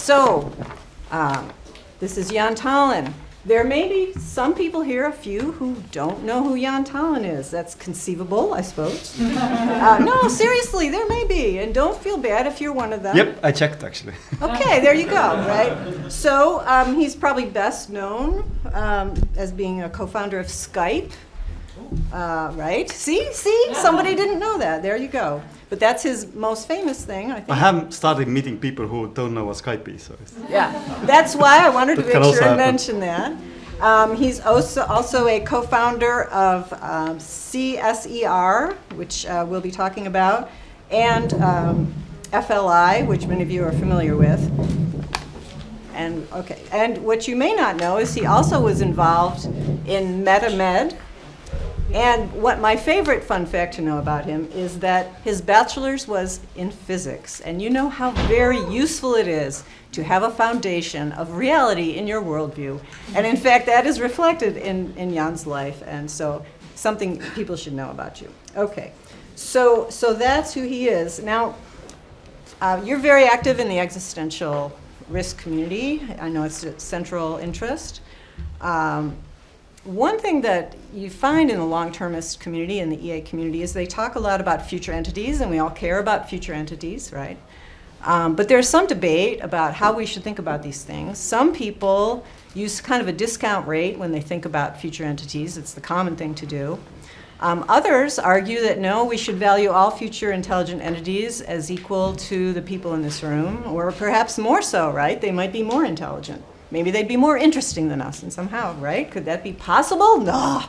So, this is Jaan Tallinn. There may be some people here, a few, who don't know who Jaan Tallinn is. That's conceivable, I suppose. No, seriously, there may be. And don't feel bad if you're one of them. Yep, I checked actually. Okay, there you go, right? So he's probably best known as being a co-founder of Skype, right? See? Somebody didn't know that. There you go. But that's his most famous thing, I think. I have started meeting people who don't know what Skype is. So yeah, that's why I wanted to That can make sure also and happen. mention that. He's also a co-founder of CSER, which we'll be talking about, and FLI, which many of you are familiar with. And what you may not know is he also was involved in MetaMed. And what my favorite fun fact to know about him is that his bachelor's was in physics. And you know how very useful it is to have a foundation of reality in your worldview. And in fact, that is reflected in Jaan's life. And so something people should know about you. Okay, so that's who he is. Now, you're very active in the existential risk community. I know it's a central interest. One thing that you find in the long-termist community and the EA community is they talk a lot about future entities, and we all care about future entities, right? But there's some debate about how we should think about these things. Some people use kind of a discount rate when they think about future entities. It's the common thing to do. Others argue that no, we should value all future intelligent entities as equal to the people in this room, or perhaps more so, right? They might be more intelligent. Maybe they'd be more interesting than us, and somehow, right? Could that be possible? No.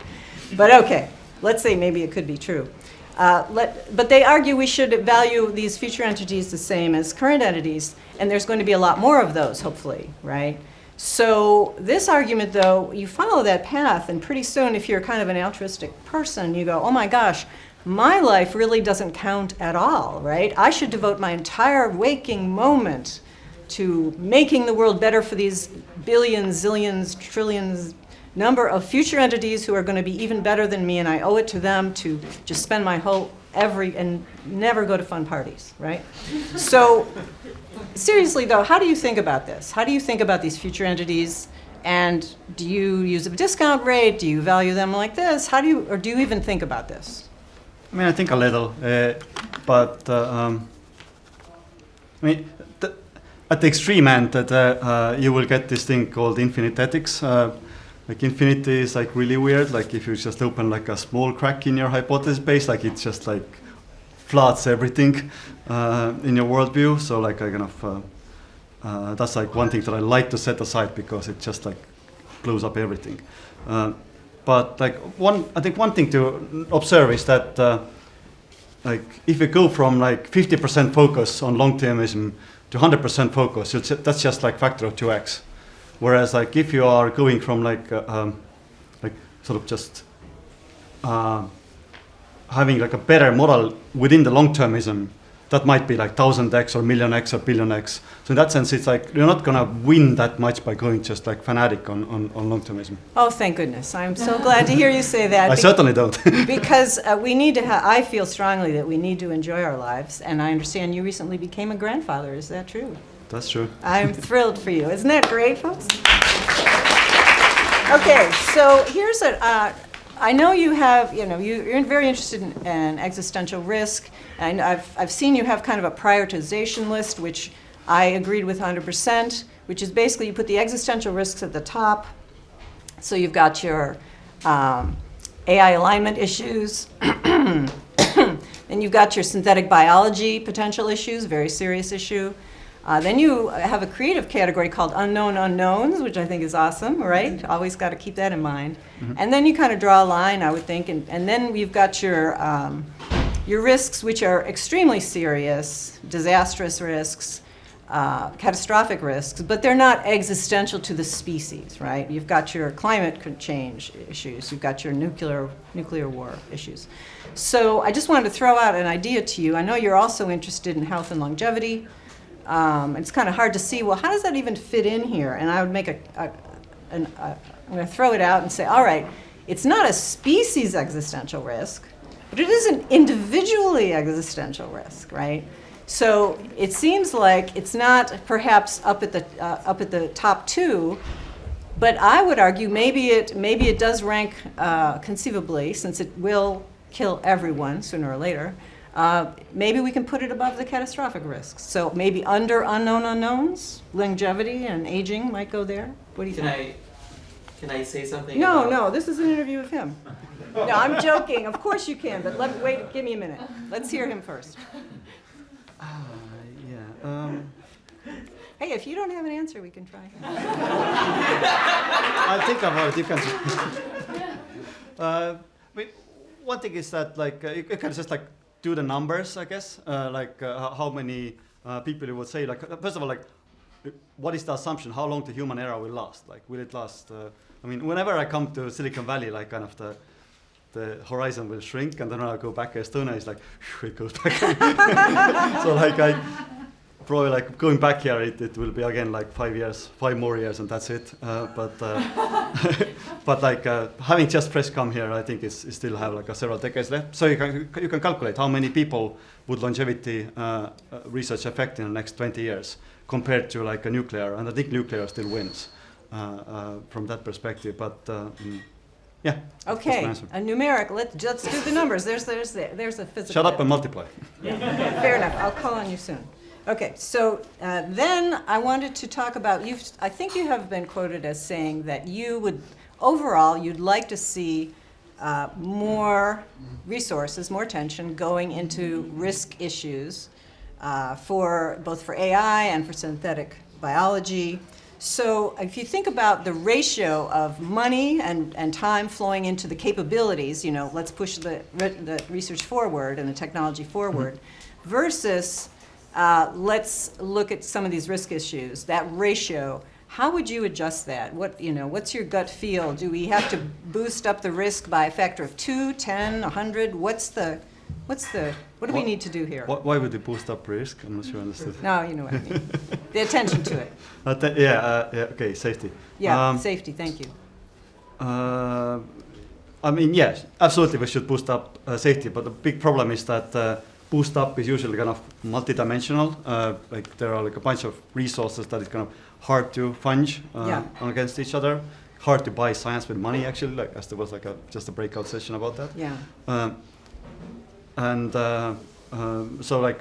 But okay, let's say maybe it could be true. But they argue we should value these future entities the same as current entities, and there's going to be a lot more of those, hopefully, right? So this argument, though, you follow that path, and pretty soon, if you're kind of an altruistic person, you go, oh my gosh, my life really doesn't count at all, right? I should devote my entire waking moment to making the world better for these billions, zillions, trillions number of future entities who are going to be even better than me, and I owe it to them to just spend my whole and never go to fun parties, right? So seriously though, how do you think about this? How do you think about these future entities? And do you use a discount rate? Do you value them like this? Or do you even think about this? I mean, I think a little, but I mean, at the extreme end, that you will get this thing called infinite ethics. Like infinity is like really weird. Like if you just open like a small crack in your hypothesis base, like it just like floods everything in your worldview. So like I kind of that's like one thing that I like to set aside because it just like blows up everything. But like I think one thing to observe is that like if you go from like 50% focus on long-termism to 100% focus, that's just like factor of 2x. Whereas like if you are going from like sort of just having like a better model within the long-termism, that might be like 1000x or millionx or billionx. So in that sense, it's like you're not gonna win that much by going just like fanatic on long-termism. Oh, thank goodness. I'm so glad to hear you say that. I certainly don't. Because we need to I feel strongly that we need to enjoy our lives, and I understand you recently became a grandfather. Is that true? That's true. I'm thrilled for you. Isn't that great, folks? Okay, so here's I know you have, you're very interested in existential risk, and I've seen you have kind of a prioritization list, which I agreed with 100%, which is basically you put the existential risks at the top. So you've got your AI alignment issues, then you've got your synthetic biology potential issues, very serious issue. Then you have a creative category called unknown unknowns, which I think is awesome, right? Always got to keep that in mind. Mm-hmm. And then you kind of draw a line, I would think, and then you've got your risks, which are extremely serious, disastrous risks, catastrophic risks, but they're not existential to the species, right? You've got your climate change issues, you've got your nuclear war issues. So I just wanted to throw out an idea to you. I know you're also interested in health and longevity. It's kind of hard to see, well, how does that even fit in here? And I would make I'm going to throw it out and say, all right, it's not a species existential risk, but it is an individually existential risk, right? So it seems like it's not perhaps up at the top two, but I would argue maybe it does rank conceivably, since it will kill everyone sooner or later. Maybe we can put it above the catastrophic risks. So maybe under unknown unknowns, longevity and aging might go there. What do you think? Can I say something? No, this is an interview with him. No, I'm joking. Of course you can, but wait, give me a minute. Let's hear him first. Hey, if you don't have an answer, we can try. I think about it. You can. One thing is that you can just do the numbers, I guess. How many people you would say. First of all, what is the assumption? How long the human era will last? Will it last? Whenever I come to Silicon Valley, the horizon will shrink, and then when I go back to Estonia, it's it goes back. So I probably going back here, it will be again 5 more years, and that's it. But having just press come here, I think it's still have several decades left. So you can calculate how many people would longevity research affect in the next 20 years compared to a nuclear, and I think nuclear still wins from that perspective. But yeah. Okay, a numeric. Let's do the numbers. There's a physical. Shut up and multiply. Yeah. Fair enough. I'll call on you soon. Okay, so then I wanted to talk about I think you have been quoted as saying that you'd like to see more resources, more attention going into risk issues both for AI and for synthetic biology. So if you think about the ratio of money and time flowing into the capabilities, let's push the research forward and the technology forward, versus let's look at some of these risk issues, that ratio, how would you adjust that? What's your gut feel? Do we have to boost up the risk by a factor of 2, 10, 100? What do we need to do here? Why would you boost up risk? I'm not sure I understood. No, you know what I mean. The attention to it. Okay, safety. Yeah, safety, thank you. Yes, absolutely we should boost up safety, but the big problem is that boost up is usually kind of multidimensional. There are a bunch of resources that is kind of hard to fund against each other. Hard to buy science with money, actually, as there was just a breakout session about that. Yeah. So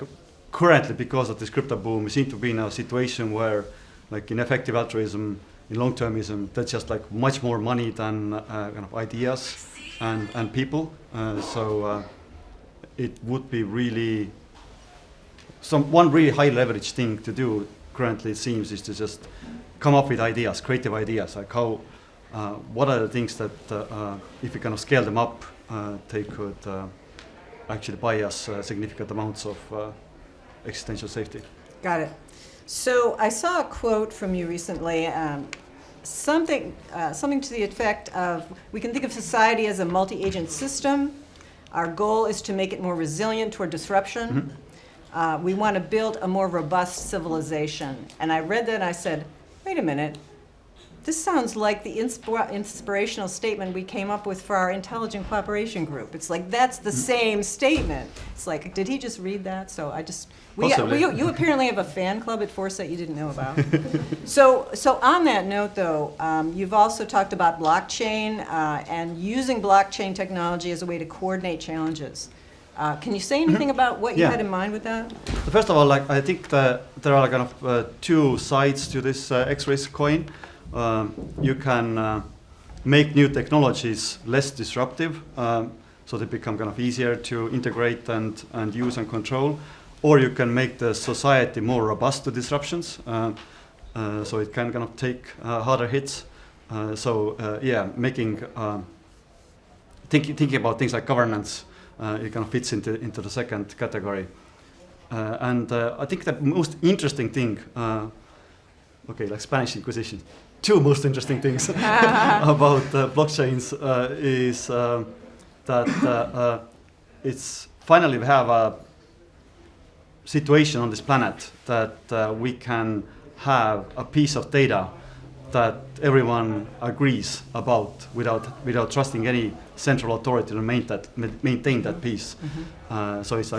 currently, because of this crypto boom, we seem to be in a situation where in effective altruism, in long-termism, there's just much more money than kind of ideas and people. So it would be really one really high leverage thing to do currently, it seems, is to just come up with ideas, creative ideas, what are the things that if we kind of scale them up, they could actually buy us significant amounts of existential safety. Got it. So I saw a quote from you recently, something to the effect of, we can think of society as a multi-agent system. Our goal is to make it more resilient toward disruption. Mm-hmm. We want to build a more robust civilization. And I read that and I said, wait a minute, this sounds like the inspirational statement we came up with for our intelligent cooperation group. It's that's the same statement. It's did he just read that? So you apparently have a fan club at Foresight you didn't know about. So on that note, though, you've also talked about blockchain and using blockchain technology as a way to coordinate challenges. Can you say anything about what you had in mind with that? First of all, I think that there are kind of two sides to this X-risk coin. You can make new technologies less disruptive, so they become kind of easier to integrate and use and control, or you can make the society more robust to disruptions, so it can kind of take harder hits. Making thinking about things like governance, it kind of fits into the second category. I think the most interesting thing, Spanish Inquisition. Two most interesting things about blockchains is that it's finally we have a situation on this planet that we can have a piece of data that everyone agrees about without trusting any central authority to maintain that piece. Mm-hmm. So it's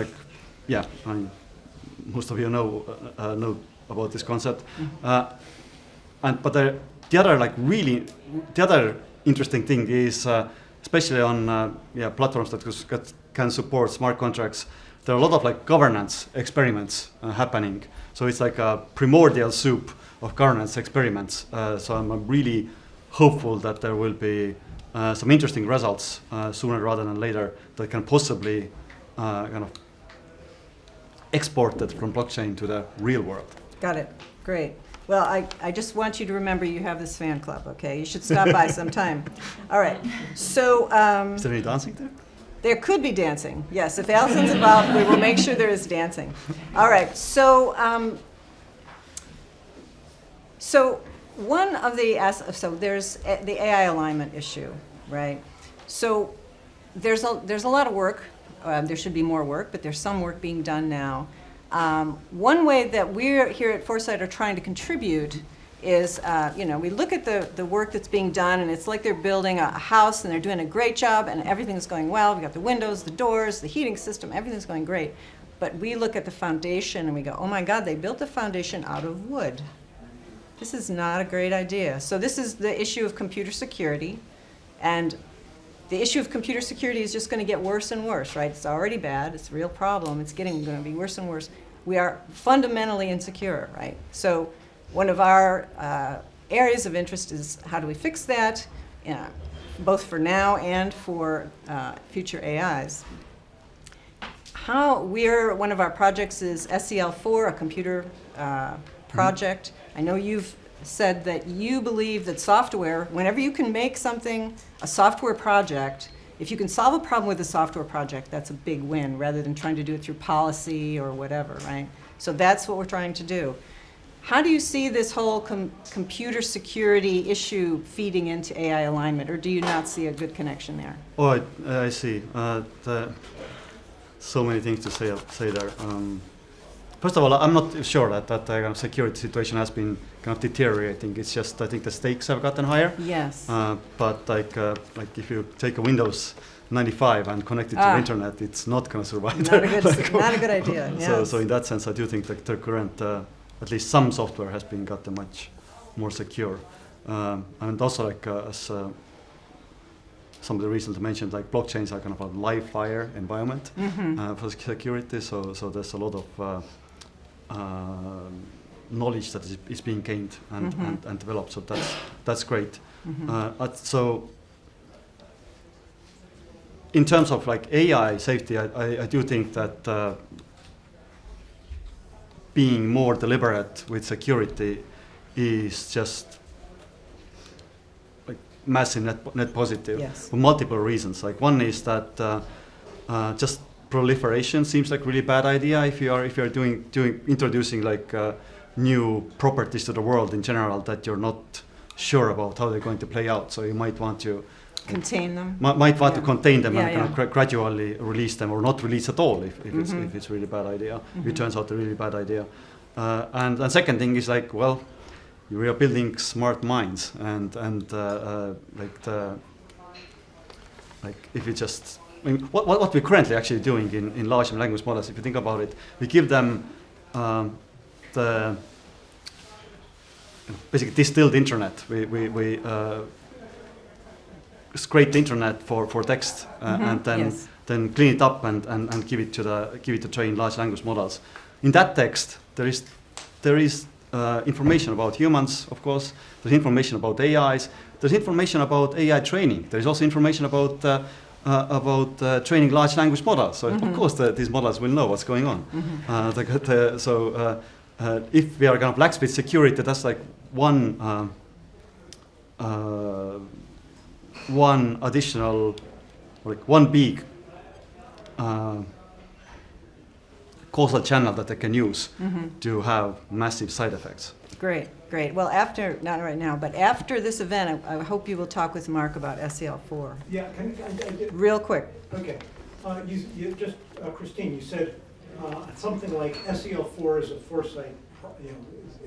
most of you know about this concept. But the other interesting thing is, especially on platforms that can support smart contracts, there are a lot of like governance experiments happening. So it's like a primordial soup of governance experiments. So I'm really hopeful that there will be some interesting results sooner rather than later that can possibly kind of export it from blockchain to the real world. Got it. Great. Well, I just want you to remember you have this fan club, okay? You should stop by sometime. All right. So Is there any dancing there? there could be dancing. Yes, if Allison's involved, we will make sure there is dancing. All right. So one of the there's the AI alignment issue, right? So there's a lot of work. There should be more work, but there's some work being done now. One way that we're here at Foresight are trying to contribute is, we look at the work that's being done, and it's like they're building a house, and they're doing a great job, and everything's going well. We've got the windows, the doors, the heating system, everything's going great. But we look at the foundation, and we go, oh my God, they built the foundation out of wood. This is not a great idea. So this is the issue of computer security, and the issue of computer security is just going to get worse and worse, right? It's already bad. It's a real problem. It's going to be worse and worse. We are fundamentally insecure, right? So one of our areas of interest is how do we fix that, both for now and for future AIs. One of our projects is SEL4, a computer project. I know you've said that you believe that software, whenever you can make something a software project, if you can solve a problem with a software project, that's a big win, rather than trying to do it through policy or whatever, right? So that's what we're trying to do. How do you see this whole computer security issue feeding into AI alignment, or do you not see a good connection there? Oh, I see. So many things to say there. First of all, I'm not sure that kind of security situation has been kind of deteriorating. It's just I think the stakes have gotten higher. Yes. But like if you take a Windows 95 and connect it to the internet, it's not going to survive. Not a good idea. Yes. So in that sense, I do think that the current, at least some software has been gotten much more secure. And also like as somebody recently mentioned, like blockchains are kind of a live fire environment for security. So there's a lot of knowledge that is being gained and developed. So that's great. So in terms of like AI safety, I do think that being more deliberate with security is just like massive net positive, yes, for multiple reasons. Like one is that just proliferation seems like a really bad idea if you are introducing like new properties to the world in general that you're not sure about how they're going to play out. So you might want to contain them. Might want to contain them and kind of gradually release them, or not release at all if it's really bad idea. If it turns out a really bad idea. And second thing is like, well, we are building smart minds, and if you just, I mean, what we're currently actually doing in large language models, if you think about it, we give them the basically distilled internet. We scrape the internet for text and then clean it up and give it to train large language models. In that text, there is information about humans, of course. There's information about AIs. There's information about AI training. There's also information about training large language models. So of course these models will know what's going on. If we are kind of lax with security, that's like one additional, like one big causal channel that they can use to have massive side effects. Great. Well, not right now, but after this event, I hope you will talk with Mark about SEL4. Yeah, real quick. Okay. You just, Christine, you said something like SEL4 is a Foresight,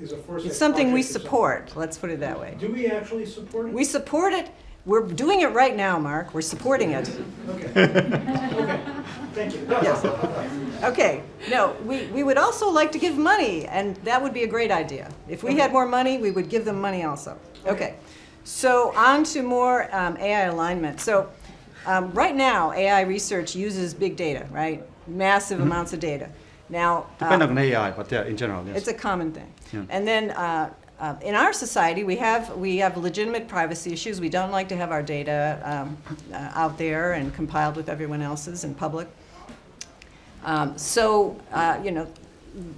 is a Foresight. It's something we support. Let's put it that way. Do we actually support it? We support it. We're doing it right now, Mark. We're supporting it. Okay. Okay. Thank you. Yes. Okay. No, we would also like to give money, and that would be a great idea. If we had more money, we would give them money also. Okay. So on to more AI alignment. So right now, AI research uses big data, right? Massive amounts of data. Now, Depending on AI, but yeah, in general, yes. it's a common thing. Yeah. And then in our society, we have legitimate privacy issues. We don't like to have our data out there and compiled with everyone else's in public. You know,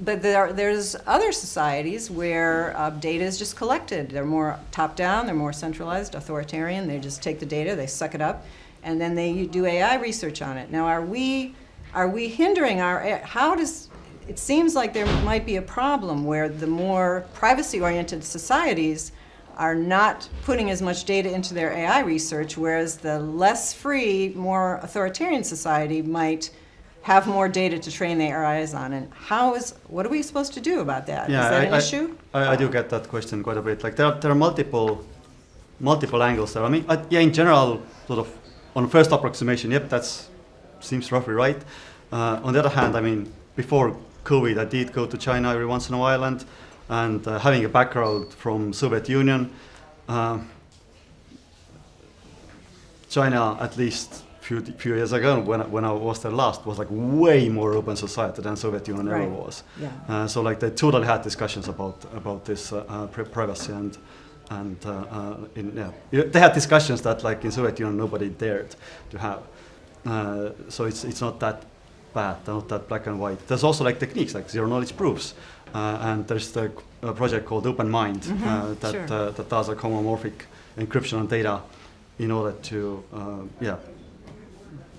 but there's other societies where data is just collected. They're more top-down, they're more centralized, authoritarian. They just take the data, they suck it up, and then they do AI research on it. Now, are we hindering it seems like there might be a problem where the more privacy-oriented societies are not putting as much data into their AI research, whereas the less free, more authoritarian society might have more data to train their AIs on. And what are we supposed to do about that? Yeah, Is that an issue? I do get that question quite a bit. Like there are multiple angles there. I mean, yeah, in general, sort of on first approximation, yep, seems roughly right. On the other hand, I mean, before COVID, I did go to China every once in a while, and having a background from Soviet Union, China, at least few years ago, when I was there last, was like way more open society than Soviet Union ever was. Yeah. So like they totally had discussions about this privacy they had discussions that like in Soviet Union nobody dared to have. So it's not that bad, not that black and white. There's also like techniques like zero knowledge proofs, and there's the project called Open Mind that does a homomorphic encryption on data in order to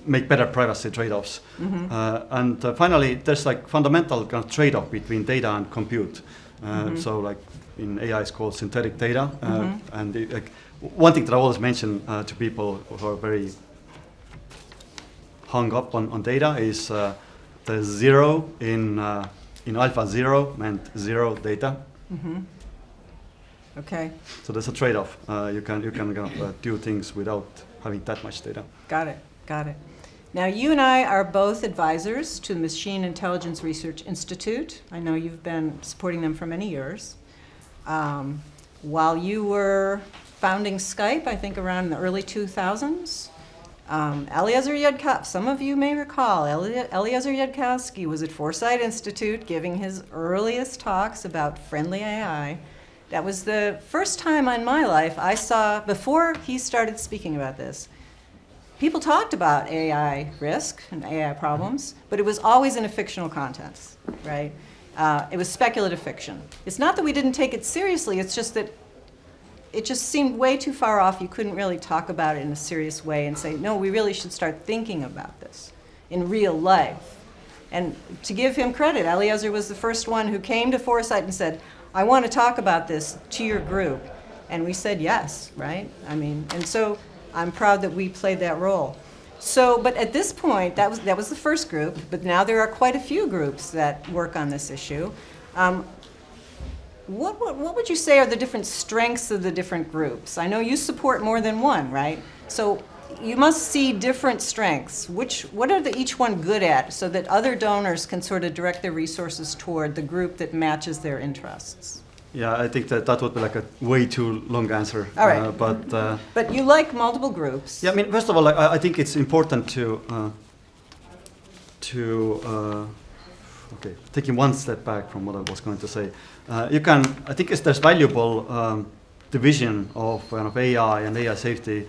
make better privacy trade-offs. And finally, there's like fundamental kind of trade-off between data and compute. So like in AI, it's called synthetic data. And like one thing that I always mention to people who are very hung up on data is the zero in alpha zero meant zero data. Okay. So there's a trade-off. You can kind of do things without having that much data. Got it. Now, you and I are both advisors to the Machine Intelligence Research Institute. I know you've been supporting them for many years. While you were founding Skype, I think around the early 2000s, Eliezer Yudkowsky, some of you may recall, Eliezer Yudkowsky was at Foresight Institute giving his earliest talks about friendly AI. That was the first time in my life I saw, before he started speaking about this, people talked about AI risk and AI problems, but it was always in a fictional context, right? It was speculative fiction. It's not that we didn't take it seriously, it's just that it just seemed way too far off. You couldn't really talk about it in a serious way and say, no, we really should start thinking about this in real life. And to give him credit, Eliezer was the first one who came to Foresight and said, I want to talk about this to your group. And we said yes, right? I mean, and so I'm proud that we played that role. So, but at this point, that was the first group, but now there are quite a few groups that work on this issue. What would you say are the different strengths of the different groups? I know you support more than one, right? So you must see different strengths. What are each one good at so that other donors can sort of direct their resources toward the group that matches their interests? Yeah, I think that would be like a way too long answer. All right. But you like multiple groups. Yeah, I mean, first of all, I think it's important to taking one step back from what I was going to say. I think there's valuable division of kind of AI and AI safety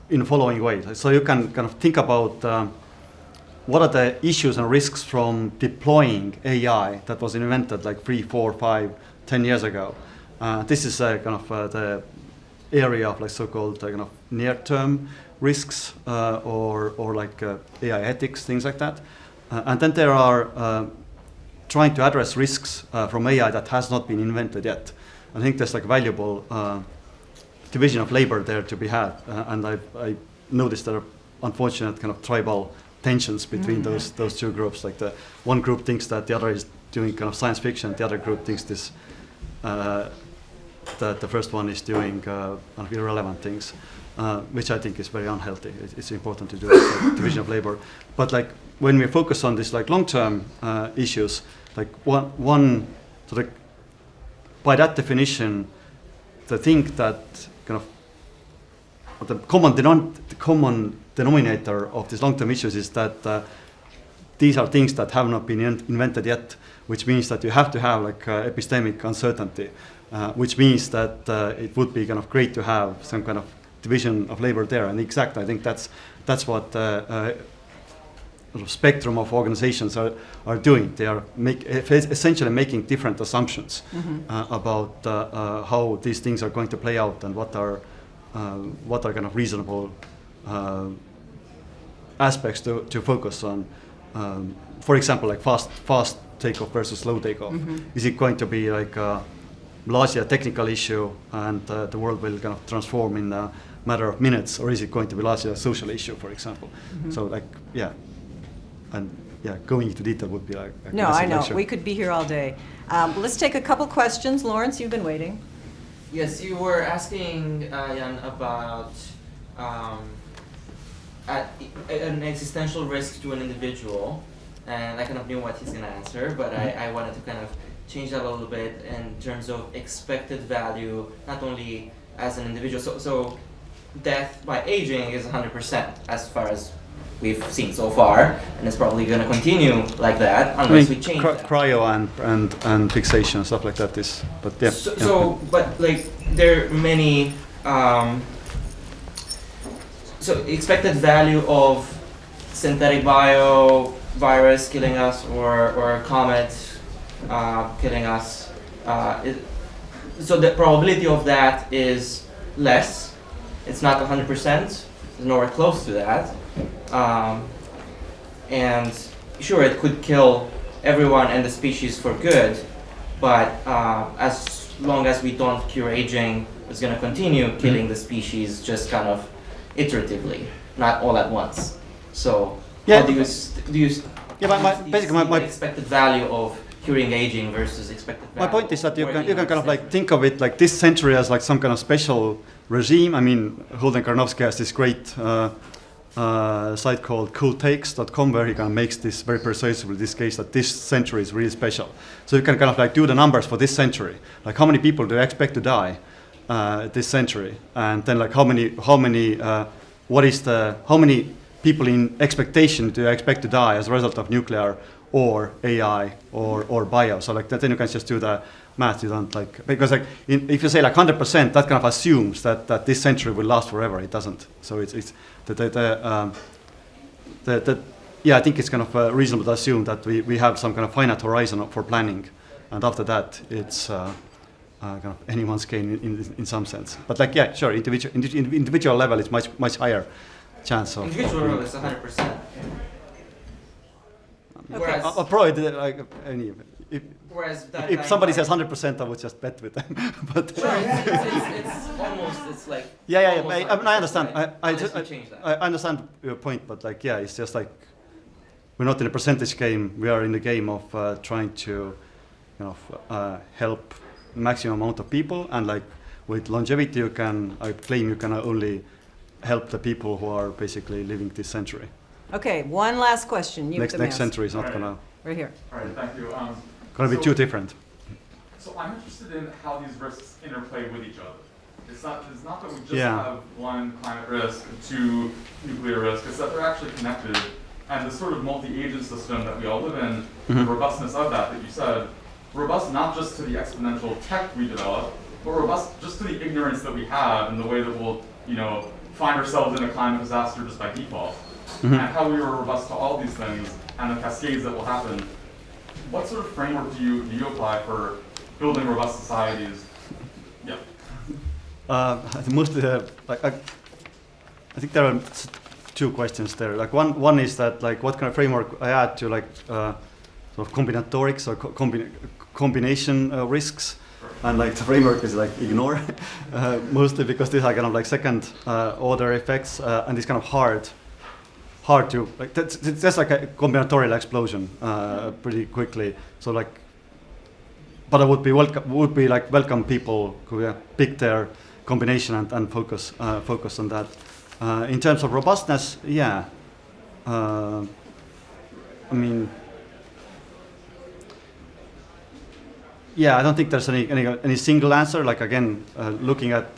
in the following way. So you can kind of think about what are the issues and risks from deploying AI that was invented like 3, 4, 5, 10 years ago. This is kind of the area of like so-called kind of near-term risks or like AI ethics, things like that. And then there are trying to address risks from AI that has not been invented yet. I think there's like valuable division of labor there to be had. And I noticed there are unfortunate kind of tribal tensions between those two groups. Like the one group thinks that the other is doing kind of science fiction, the other group thinks this that the first one is doing irrelevant things. which I think is very unhealthy. It's important to do this, like, division of labor. But like when we focus on this like long-term issues, like one so like by that definition, the thing that kind of the common denominator of these long-term issues is that these are things that have not been invented yet, which means that you have to have like epistemic uncertainty, which means that it would be kind of great to have some kind of division of labor there. And exactly, I think that's what sort of spectrum of organizations are doing. They are essentially making different assumptions about how these things are going to play out and what are kind of reasonable aspects to focus on. For example, like fast takeoff versus slow takeoff. Is it going to be like largely a technical issue and the world will kind of transform in a matter of minutes, or is it going to be largely a social issue, for example? So like, yeah. And yeah, going into detail would be like a No, I know. lecture. We could be here all day. Let's take a couple questions. Lawrence, you've been waiting. Yes, you were asking Jan about an existential risk to an individual, and I kind of knew what he's going to answer, but I wanted to kind of change that a little bit in terms of expected value, not only as an individual. So death by aging is 100% as far as we've seen so far, and it's probably going to continue like that unless we change that. Cryo and fixation, stuff like that is, but yeah. But like there are many, so expected value of synthetic virus killing us or a comet killing us, so the probability of that is less. It's not 100%, it's nowhere close to that. And sure, it could kill everyone and the species for good, but as long as we don't cure aging, it's going to continue killing the species just kind of iteratively, not all at once. So Yeah. how do you basically my expected value of curing aging versus expected value? My point is that you working can on kind of like extension? think of it like this century as like some kind of special regime. I mean, Holden Karnowski has this great site called cooltakes.com where he kind of makes this very persuasively this case that this century is really special. So you can kind of like do the numbers for this century, like how many people do you expect to die this century, and then like how many people in expectation do you expect to die as a result of nuclear or AI or bio. So like that, then you can just do the math. You don't like, because like if you say like 100%, that kind of assumes that this century will last forever. It doesn't. So it's yeah, I think it's kind of reasonable to assume that we have some kind of finite horizon for planning, and after that it's kind of anyone's game in some sense. But like yeah, sure, individual level is much higher chance of. Individual level is 100%. Okay. I'll probably like Whereas if somebody says 100%, I would just bet with them. But Sure, it's almost, it's like. yeah. almost I mean, I understand. 100%, I unless you change that. I understand your point, but like yeah, it's just like we're not in a percentage game. We are in the game of trying to, help maximum amount of people, and like with longevity, I claim you can only help the people who are basically living this century. Okay, one last question. You Next century is not Alright. gonna Right here. All right, thank you. be So- too different. So I'm interested in how these risks interplay with each other. It's not that we just Yeah. have one climate risk and two nuclear risk. It's that they're actually connected. And the sort of multi-agent system that we all live in, the robustness of that you said, robust not just to the exponential tech we develop, but robust just to the ignorance that we have and the way that we'll, find ourselves in a climate disaster just by default. And how we are robust to all these things and the cascades that will happen. What sort of framework do you apply for building robust societies? Yeah. Mostly, I think there are two questions there. Like one is that like what kind of framework I add to like sort of combinatorics or combination risks, and like the framework is like ignore mostly because these are kind of like second order effects, and it's kind of hard to like it's just like a combinatorial explosion pretty quickly. So like, but I would be welcome people who pick their combination and focus on that. In terms of robustness, yeah. I mean, yeah, I don't think there's any single answer. Like again, looking at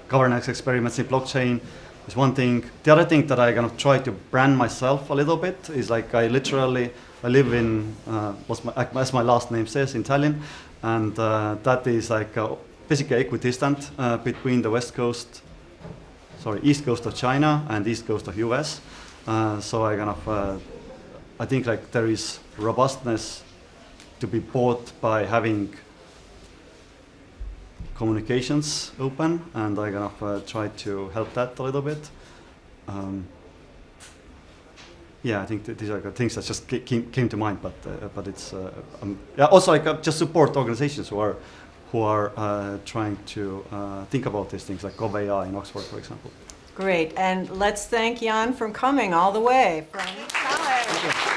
governance experiments in blockchain is one thing. The other thing that I kind of try to brand myself a little bit is like I live in as my last name says, in Tallinn, and that is like basically equidistant between the east coast of China and east coast of US. So I kind of I think like there is robustness to be bought by having communications open, and I kind of try to help that a little bit. Yeah, I think these are the things that just came to mind, but it's yeah, also like just support organizations who are trying to think about these things, like GovAI in Oxford, for example. Great, and let's thank Jaan for coming all the way from Skype.